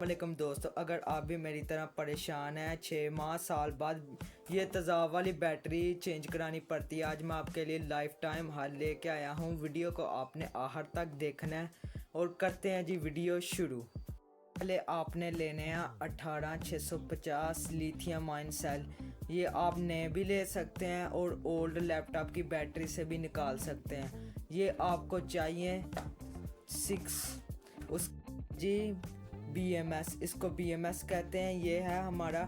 वालेकुम दोस्तों, अगर आप भी मेरी तरह परेशान हैं 6 माह साल बाद ये तेज़ाब वाली बैटरी चेंज करानी पड़ती है। आज मैं आपके लिए लाइफ टाइम हल लेके आया हूँ। वीडियो को आपने आखिर तक देखना है और करते हैं जी वीडियो शुरू। पहले आपने लेने हैं 18650 लिथियम आयन सेल। ये आप नए भी ले सकते हैं और ओल्ड लैपटॉप की बैटरी से भी निकाल सकते हैं। ये आपको चाहिए 6 उस जी BMS, इसको BMS कहते हैं। ये है हमारा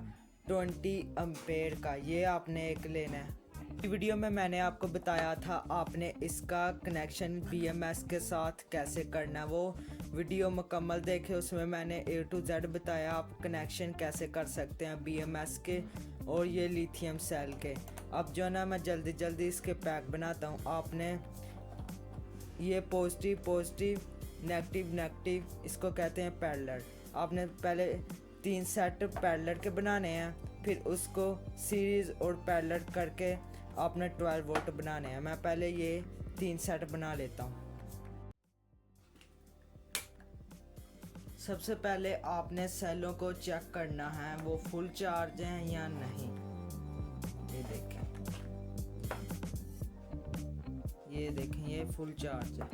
20 एम्पेयर का। ये आपने एक लेना है। वीडियो में मैंने आपको बताया था आपने इसका कनेक्शन BMS के साथ कैसे करना है। वो वीडियो मुकम्मल देखे, उसमें मैंने A to Z बताया आप कनेक्शन कैसे कर सकते हैं BMS के और ये लिथियम सेल के। अब जो ना मैं जल्दी जल्दी इसके पैक बनाता हूँ। आपने ये पॉजिटिव नेगेटिव नेगेटिव, इसको कहते हैं पैरेलल। आपने पहले 3 सेट पैरेलल के बनाने हैं, फिर उसको सीरीज़ और पैरेलल करके आपने 12 वोल्ट बनाने हैं। मैं पहले ये 3 सेट बना लेता हूँ। सबसे पहले आपने सेलों को चेक करना है वो फुल चार्ज हैं या नहीं। ये देखें ये फुल चार्ज है।